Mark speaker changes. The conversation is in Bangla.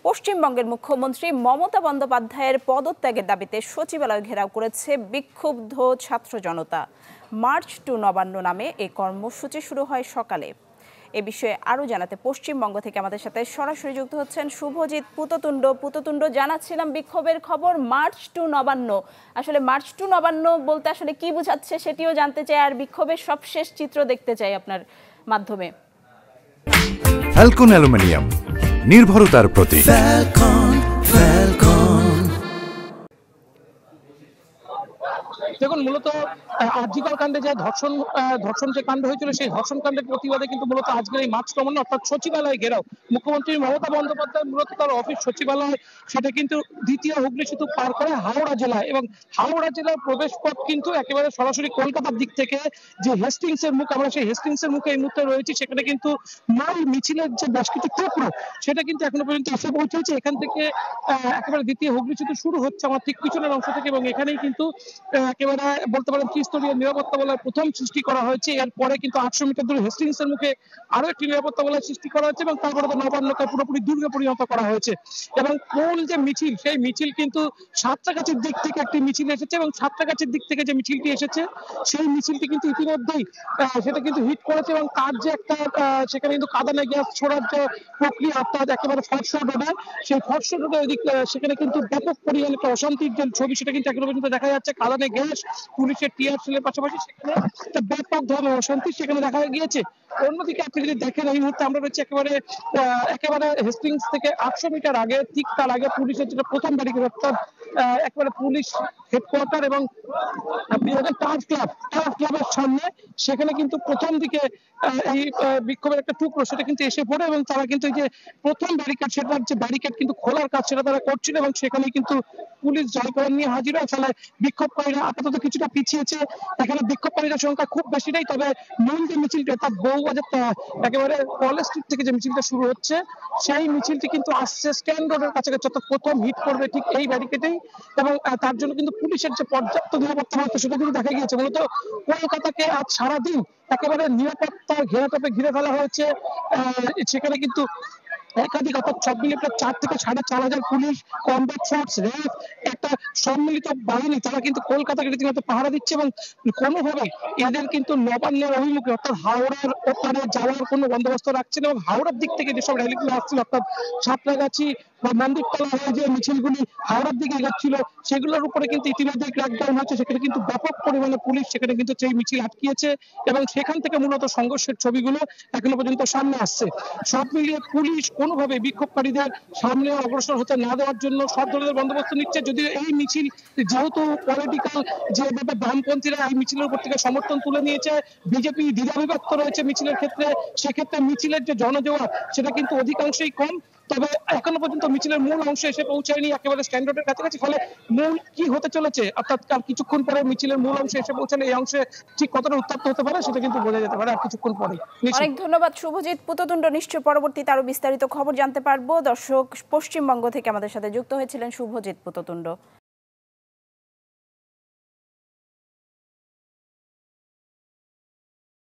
Speaker 1: পশ্চিমবঙ্গের মুখ্যমন্ত্রী মমতা বন্দ্যোপাধ্যায়ের পদত্যাগের দাবিতে সচিবালয় ঘেরাও করেছে বিক্ষুব্ধ ছাত্র জনতা। মার্চ টু নবান্ন নামে এই কর্মসূচি শুরু হয় সকালে। এ বিষয়ে আরও জানাতে পশ্চিমবঙ্গ থেকে আমাদের সাথে সরাসরি যুক্ত হচ্ছেন শুভজিৎ পুততুণ্ড। জানাচ্ছিলাম বিক্ষোভের খবর মার্চ টু নবান্ন। আসলে মার্চ টু নবান্ন বলতে আসলে কি বোঝাচ্ছে সেটিও জানতে চাই, আর বিক্ষোভের সবশেষ চিত্র দেখতে চাই আপনার মাধ্যমে।
Speaker 2: ফ্যালকন অ্যালুমিনিয়াম, নির্ভরতার প্রতীক।
Speaker 3: দেখুন, মূলত আরজিকর কাণ্ডে যে ধর্ষণ যে কাণ্ড হয়েছিল, সেই ধর্ষণ কাণ্ডের প্রতিবাদে কিন্তু মূলত আজকের এই মার্চ নবান্ন অর্থাৎ সচিবালয় ঘেরাও। মুখ্যমন্ত্রী মমতা বন্দ্যোপাধ্যায় মূলত তার অফিস সচিবালয়, সেটা কিন্তু দ্বিতীয় হুগলি সেতু পার করে হাওড়া জেলায়, এবং হাওড়া জেলার প্রবেশ পথ কিন্তু একেবারে সরাসরি কলকাতার দিক থেকে যে হেস্টিংস এর মুখ, আমরা সেই হেস্টিংস এর মুখে এই মুহূর্তে রয়েছি। সেখানে কিন্তু মূল মিছিলের যে বেশ কিছু টুকরো, সেটা কিন্তু এখনো পর্যন্ত এসে পৌঁছেছে। এখান থেকে একেবারে দ্বিতীয় হুগলি সেতু শুরু হচ্ছে আমার ঠিক পিছনের অংশ থেকে, এবং এখানেই কিন্তু একেবারে বলতে পারেন ত্রিস্তরীয় নিরাপত্তা বলয়ের প্রথম সৃষ্টি করা হয়েছে। এরপরে কিন্তু 800 মিটার দূরে হেস্টিংস এর মুখে আরো একটি নিরাপত্তা বলয় সৃষ্টি করা হয়েছে, এবং তারপরে তো নবান্নকে পুরোপুরি দুর্গে পরিণত করা হয়েছে। এবং মূল যে মিছিল, সেই মিছিল কিন্তু সাঁতরাগাছির দিক থেকে একটি মিছিল এসেছে, এবং সাঁতরাগাছির দিক থেকে যে মিছিলটি এসেছে, সেই মিছিলটি কিন্তু ইতিমধ্যেই সেটা কিন্তু হিট করেছে, এবং তার যে একটা সেখানে কিন্তু কাঁদানে গ্যাস ছোড়ার যে প্রক্রিয়া, অর্থাৎ একেবারে ফরসা রোডে, সেই ফরসা রোডে সেখানে কিন্তু ব্যাপক পরিমাণে একটা অশান্তির যে ছবি, সেটা কিন্তু এখনো পর্যন্ত দেখা যাচ্ছে। কাঁদানে গ্যাস, পুলিশের টিয়ার সেলের পাশাপাশি সেখানে একটা ব্যাপক ধরনের অশান্তি সেখানে দেখা গিয়েছে। অন্যদিকে আপনি যদি দেখেন, এই মুহূর্তে আমরা রয়েছি একেবারে হেস্টিংস থেকে 800 মিটার আগে, ঠিক তার আগে পুলিশের যেটা প্রথম ব্যারিকেড, অর্থাৎ একেবারে পুলিশ হেডকোয়ার্টার এবং আপনি দেখেন টার্ফ ক্লাবের সামনে, সেখানে কিন্তু প্রথম দিকে এই বিক্ষোভের একটা টুকরো সেটা কিন্তু এসে পড়ে, এবং তারা কিন্তু এই যে প্রথম ব্যারিকেড, সেটার যে ব্যারিকেড কিন্তু খোলার কাজ সেটা তারা করছিল, এবং সেখানে কিন্তু পুলিশ জলকরণ নিয়ে হাজির হয়। ফলে বিক্ষোভকারীরা আপাতত কিছুটা পিছিয়েছে। এখানে বিক্ষোভকারীরা সংখ্যা খুব বেশি নেই, তবে মূল যে মিছিলটা, অর্থাৎ বউবাজার একেবারে কলেজ স্ট্রিট থেকে যে মিছিলটা শুরু হচ্ছে, সেই মিছিলটি কিন্তু আসছে স্ট্যান্ড রোডের কাছাকাছি, অর্থাৎ প্রথম হিট করবে ঠিক এই ব্যারিকেডেই, এবং তার জন্য কিন্তু পুলিশের যে পর্যাপ্ত নিরাপত্তা ব্যবস্থা সেটা কিন্তু দেখা গিয়েছে। মূলত কলকাতাকে আজ সারাদিন একেবারে নিরাপত্তার ঘেরাটোপে ঘিরে ফেলা হয়েছে। সেখানে কিন্তু একাধিক, অর্থাৎ সব মিলিয়ে প্রায় 4 থেকে 4,500 পুলিশ, কমব্যাট ফোর্স, র্যাব, একটা সম্মিলিত বাহিনী, তারা কিন্তু কলকাতাকে রীতিমতো পাহারা দিচ্ছে, এবং কোনোভাবেই এদের কিন্তু নবান্নের অভিমুখে, অর্থাৎ হাওড়ার ওপারে যাওয়ার কোনো বন্দোবস্ত রাখছে না। এবং হাওড়ার দিক থেকে যেসব র্যালিগুলো আসছিল, অর্থাৎ সাঁতরাগাছি বা মন্দিরতলা হয়ে যে মিছিলগুলি হাওড়ার দিকে এগোচ্ছিল, সেগুলোর উপরে কিন্তু ইতিমধ্যে ক্র্যাকডাউন হচ্ছে। সেখানে কিন্তু ব্যাপক পরিমাণে পুলিশ সেখানে কিন্তু সেই মিছিল আটকিয়েছে, এবং সেখান থেকে মূলত সংঘর্ষের ছবিগুলো এখনো পর্যন্ত সামনে আসছে। সব মিলিয়ে পুলিশ কোনোভাবে বিক্ষোভকারীদের সামনে অগ্রসর হতে না দেওয়ার জন্য সব ধরনের বন্দোবস্ত নিচ্ছে। যদিও এই মিছিল, যেহেতু পলিটিক্যাল যে বামপন্থীরা এই মিছিলের উপর থেকে সমর্থন তুলে নিয়েছে, বিজেপি দ্বিধাবিভক্ত রয়েছে মিছিলের ক্ষেত্রে, সেক্ষেত্রে মিছিলের যে জনজোয়ার সেটা কিন্তু অধিকাংশই কম। তবে এখনো পর্যন্ত মিছিলের মূল অংশে এসে পৌঁছায়নি একেবারে স্ট্যান্ড রোডের কাছাকাছি। ফলে মূল কি হতে চলেছে, অর্থাৎ কিছুক্ষণ পরে মিছিলের মূল অংশে এসে পৌঁছালে এই অংশে ঠিক কতটা উত্তপ্ত হতে পারে সেটা কিন্তু বোঝা যেতে পারে আর কিছুক্ষণ পরে।
Speaker 1: অনেক ধন্যবাদ শুভজিৎ পুততুণ্ড। নিশ্চয় পরবর্তীতে আরো বিস্তারিত খবর জানতে পারবো। দর্শক, পশ্চিমবঙ্গ থেকে আমাদের সাথে যুক্ত হয়েছিলেন শুভজিৎ পুততুণ্ড।